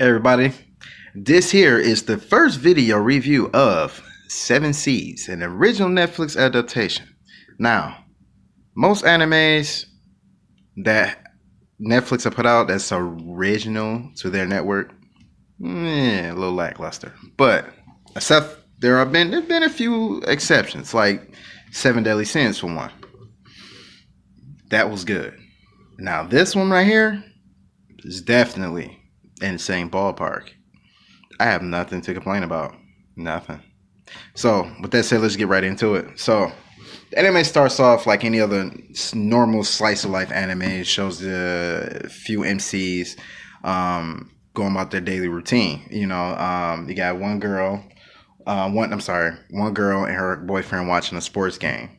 Everybody, this here is the first video review of Seven Seas, an original Netflix adaptation. Now, most animes that Netflix have put out that's original to their network, a little lackluster. But except there's been a few exceptions, like Seven Deadly Sins for one. That was good. Now this one right here is definitely in the same ballpark. I have nothing to complain about. Nothing. So, with that said, let's get right into it. So, the anime starts off like any other normal slice of life anime. It shows the few MCs going about their daily routine. You got one girl and her boyfriend watching a sports game.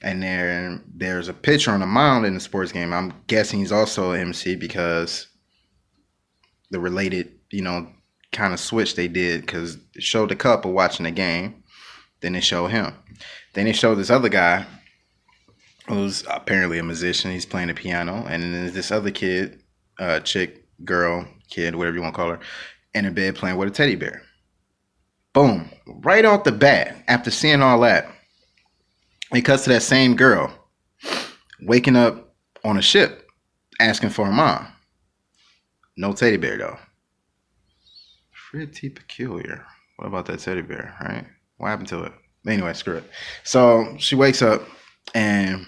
And there's a pitcher on the mound in the sports game. I'm guessing he's also an MC because the related, kind of switch they did, because it showed the couple watching the game, then it showed him, then it showed this other guy who's apparently a musician. He's playing the piano, and then there's this other kid, chick, girl, kid, whatever you want to call her, in a bed playing with a teddy bear. Boom, right off the bat, after seeing all that, it cuts to that same girl waking up on a ship asking for her mom. No teddy bear though. Pretty peculiar. What about that teddy bear, right? What happened to it? Anyway, screw it. So she wakes up and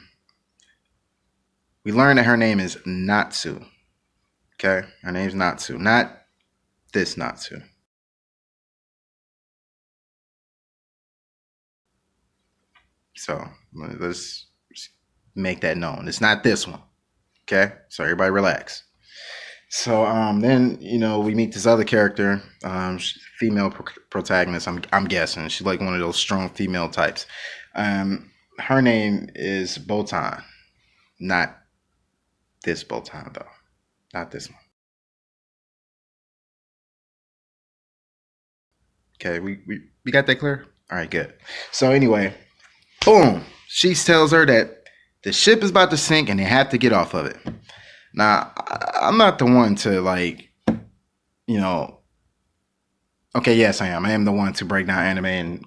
we learn that her name is Natsu. Okay? Her name's Natsu. Not this Natsu. So let's make that known. It's not this one. Okay? So everybody relax. So then we meet this other character, female protagonist. I'm guessing she's like one of those strong female types. Her name is Botan, not this Botan though, not this one. Okay, we got that clear. All right, good. So anyway, boom, she tells her that the ship is about to sink and they have to get off of it. Now, I'm not the one to okay, yes, I am. I am the one to break down anime and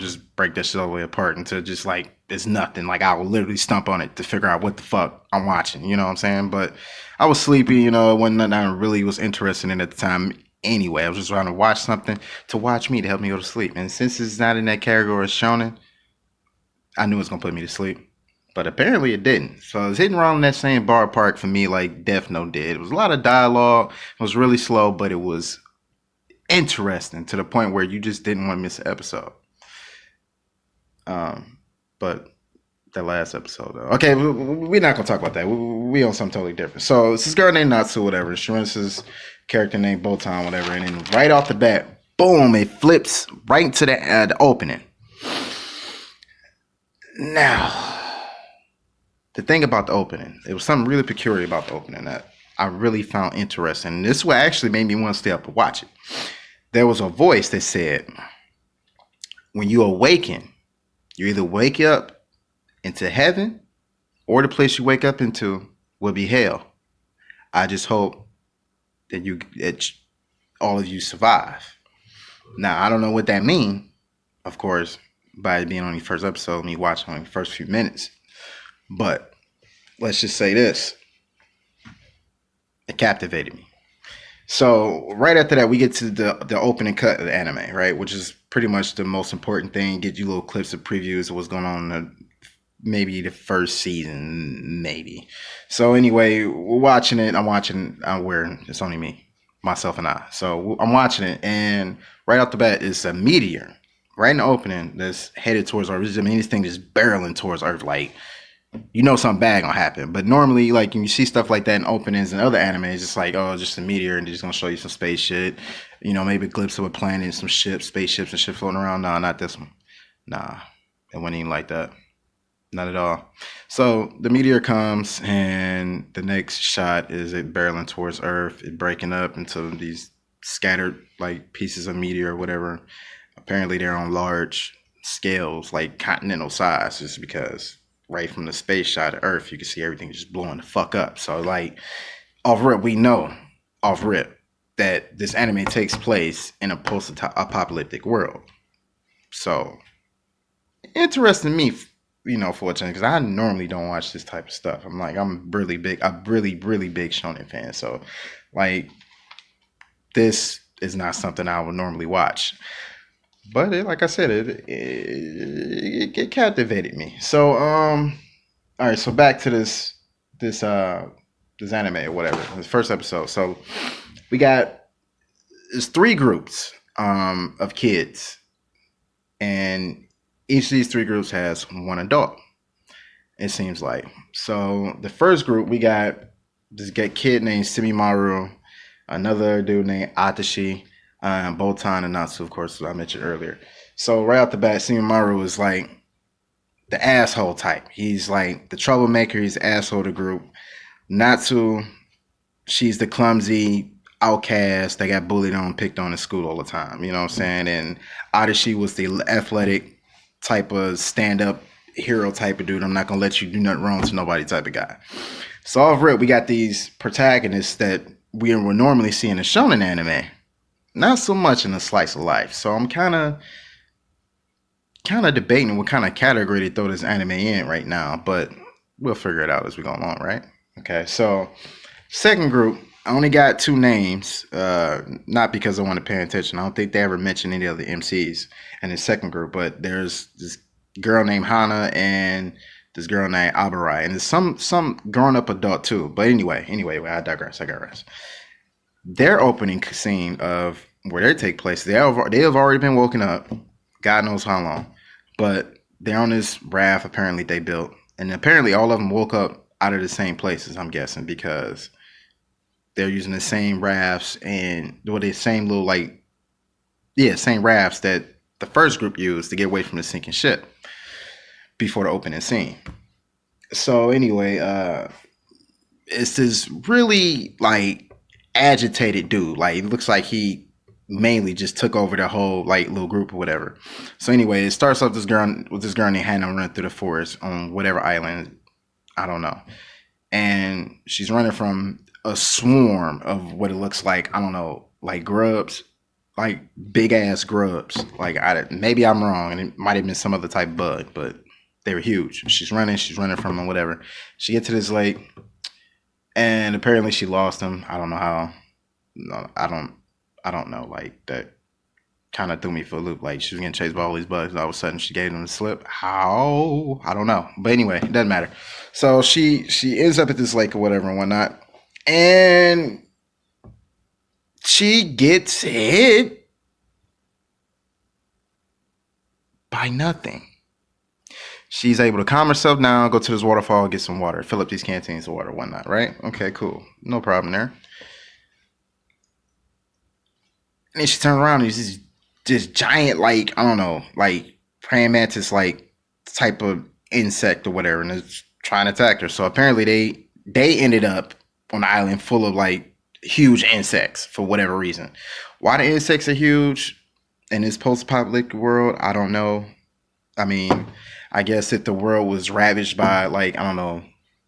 just break that shit all the way apart into just like, it's nothing. Like, I will literally stump on it to figure out what the fuck I'm watching, you know what I'm saying? But I was sleepy, it wasn't nothing I really was interested in at the time anyway. I was just trying to watch something to watch me to help me go to sleep. And since it's not in that category of shonen, I knew it was going to put me to sleep. But apparently it didn't. So it was hitting around that same ballpark for me like Death Note did. It was a lot of dialogue. It was really slow, but it was interesting to the point where you just didn't want to miss an episode. But the last episode, though. Okay, we're not going to talk about that. We on something totally different. So it's this girl named Natsu, whatever. She runs this character named Botan, whatever. And then right off the bat, boom, it flips right into the opening. Now, the thing about the opening, it was something really peculiar about the opening that I really found interesting. And this is what actually made me want to stay up and watch it. There was a voice that said, when you awaken, you either wake up into heaven or the place you wake up into will be hell. I just hope that all of you survive. Now, I don't know what that means, of course, by it being on the first episode, me watching on the first few minutes. But let's just say this. It captivated me. So right after that, we get to the opening cut of the anime, right? Which is pretty much the most important thing. Get you little clips of previews of what's going on in maybe the first season, maybe. So anyway, we're watching it. It's only me, myself and I. So I'm watching it, and right off the bat, it's a meteor. Right in the opening that's headed towards Earth. I mean, this thing is barreling towards Earth, like, something bad gonna happen. But normally, like, when you see stuff like that in openings and other animes, it's like, oh, just a meteor and they're just gonna show you some space shit, maybe a glimpse of a planet and some spaceships and shit floating around. Nah, not this one. Nah, it wasn't even like that. Not at all. So the meteor comes, and the next shot is it barreling towards Earth, it breaking up into these scattered like pieces of meteor or whatever. Apparently they're on large scales, like continental size, just because right from the space shot of Earth, you can see everything just blowing the fuck up. So like, off rip, we know, off rip, that this anime takes place in a post-apocalyptic world. So interesting to me, fortunately, because I normally don't watch this type of stuff. I'm really big, I'm really big shonen fan. So like this is not something I would normally watch. But like I said, it captivated me. So all right, so back to this this anime or whatever, this first episode. So we got there's three groups of kids, and each of these three groups has one adult. It seems like. So the first group we got this kid named Simimaru, another dude named Atashi, Botan, and Natsu, of course, I mentioned earlier. So right off the bat, Simimaru is like the asshole type. He's like the troublemaker. He's the asshole of the group. Natsu, she's the clumsy outcast that got bullied on, picked on in school all the time. You know what I'm saying? And Adachi was the athletic type of stand-up hero type of dude. I'm not gonna let you do nothing wrong to nobody type of guy. So off rip, we got these protagonists that we would normally see in a shonen anime, not so much in a slice of life. So I'm kind of debating what kind of category to throw this anime in right now, but we'll figure it out as we go along, right? Okay, so second group, I only got two names, not because I want to pay attention. I don't think they ever mentioned any of the MCs in the second group, but there's this girl named Hana and this girl named Abarai, and there's some grown-up adult too. But anyway, I digress. Their opening scene of where they take place, they have already been woken up, God knows how long, but they're on this raft apparently they built, and apparently all of them woke up out of the same places, I'm guessing, because they're using the same rafts and the same little same rafts that the first group used to get away from the sinking ship before the opening scene. So anyway, it's this really like agitated dude. Like it looks like he mainly just took over the whole like little group or whatever. So anyway, it starts off with this girl named Hannah running through the forest on whatever island, I don't know, and she's running from a swarm of what it looks like, I don't know, like grubs, like big ass grubs. Like maybe I'm wrong, and it might have been some other type of bug, but they were huge. She's running from them, whatever. She gets to this lake, and apparently she lost him. I don't know how. No, I don't know. Like that kind of threw me for a loop. Like she was getting chased by all these bugs, and all of a sudden she gave them the slip. How? I don't know. But anyway, it doesn't matter. So she ends up at this lake or whatever and whatnot, and she gets hit by nothing. She's able to calm herself down, go to this waterfall, get some water, fill up these canteens of water, whatnot, right? Okay, cool. No problem there. And then she turns around and there's this giant, like, I don't know, like praying mantis, like type of insect or whatever, and it's trying to attack her. So apparently they ended up on an island full of like huge insects for whatever reason. Why the insects are huge in this post-apocalyptic world, I don't know. I mean, I guess if the world was ravaged by like, I don't know,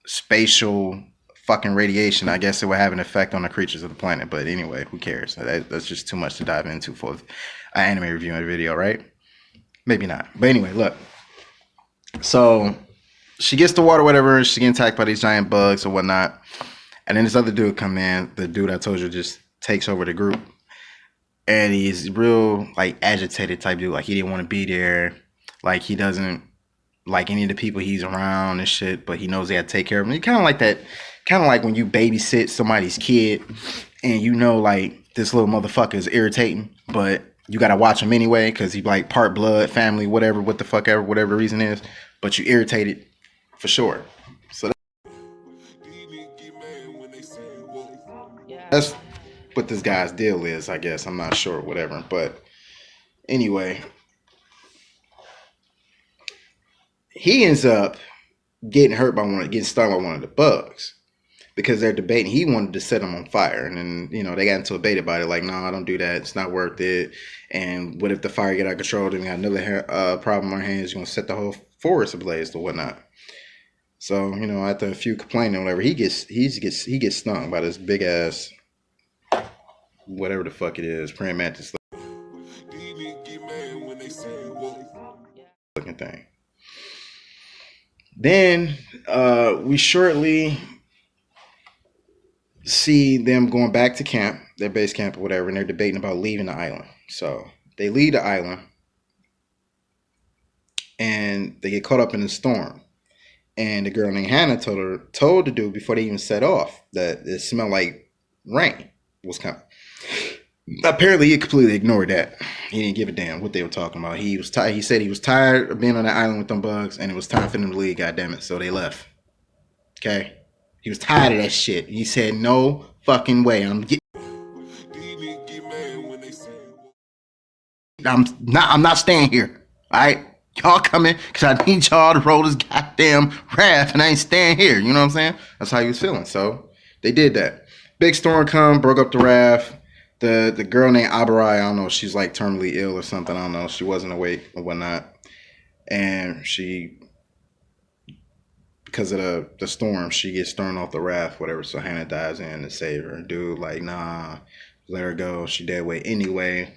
spatial fucking radiation, I guess it would have an effect on the creatures of the planet. But anyway, who cares? That's just too much to dive into for an anime review and video, right? Maybe not. But anyway, look. So she gets the water, whatever. She's getting attacked by these giant bugs or whatnot. And then this other dude come in. The dude I told you just takes over the group. And he's real like agitated type dude. Like he didn't want to be there. Like he doesn't like any of the people he's around and shit, but he knows they have to take care of him. He kind of like that, kind of like when you babysit somebody's kid and you know like this little motherfucker is irritating, but you gotta watch him anyway because he's like part blood, family, whatever, what the fuck ever, whatever the reason is, but you irritated for sure. So that's what this guy's deal is, I guess. I'm not sure, whatever. But anyway, he ends up getting stung by one of the bugs because they're debating. He wanted to set him on fire, and then they got into a debate about it. Like, no, don't do that. It's not worth it. And what if the fire get out of control? Then we got another problem on our hands. You're gonna set the whole forest ablaze or whatnot. So after a few complaining or whatever, he gets stung by this big ass whatever the fuck it is, praying mantis looking thing. Then we shortly see them going back to camp, their base camp or whatever, and they're debating about leaving the island. So they leave the island and they get caught up in the storm. And the girl named Hannah told the dude before they even set off that it smelled like rain was coming. Apparently, he completely ignored that. He didn't give a damn what they were talking about. He was tired. He said he was tired of being on the island with them bugs, and it was time for them to leave. God damn it! So they left. Okay, he was tired of that shit. He said, "No fucking way. I'm not staying here. All right." Y'all coming because I need y'all to roll this goddamn raft and I ain't staying here. You know what I'm saying? That's how he was feeling. So they did that. Big storm come, broke up the raft. The girl named Abarai, I don't know, she's like terminally ill or something. I don't know. She wasn't awake or whatnot. And she, because of the storm, she gets thrown off the raft, whatever. So Hannah dives in to save her. Dude, like, nah, let her go. She dead weight anyway.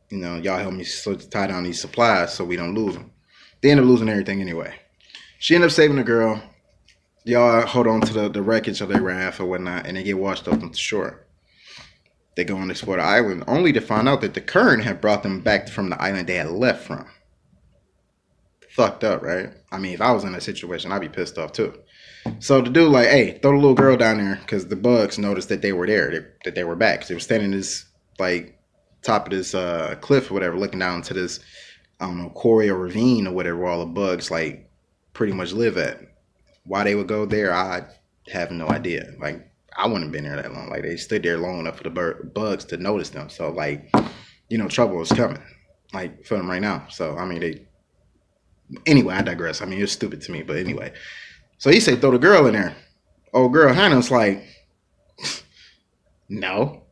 You know, y'all help me tie down these supplies so we don't lose them. They end up losing everything anyway. She ended up saving the girl. Y'all hold on to the wreckage of their raft or whatnot, and they get washed up onto shore. They go on to explore the island, only to find out that the current had brought them back from the island they had left from. Fucked up, right? I mean, if I was in that situation, I'd be pissed off too. So the dude like, hey, throw the little girl down there, because the bugs noticed that they were there, that they were back. They were standing in this, like, top of this cliff or whatever, looking down to this, I don't know, quarry or ravine or whatever, where all the bugs like pretty much live at. Why they would go there, I have no idea. Like, I wouldn't have been there that long. Like, they stood there long enough for the bugs to notice them. So, like, you know, trouble was coming, like, for them right now. So, I mean, anyway, I digress. I mean, it's stupid to me, but anyway. So he said, throw the girl in there. Old girl Hannah's like, no.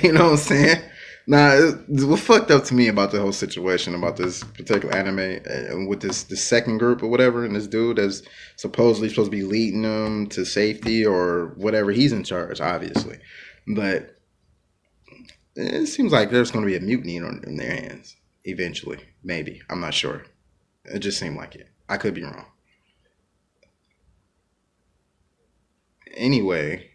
You know what I'm saying? Nah, what fucked up to me about the whole situation about this particular anime with this second group or whatever, and this dude that's supposedly supposed to be leading them to safety or whatever. He's in charge, obviously, but it seems like there's going to be a mutiny in their hands eventually. Maybe, I'm not sure. It just seemed like it. I could be wrong. Anyway,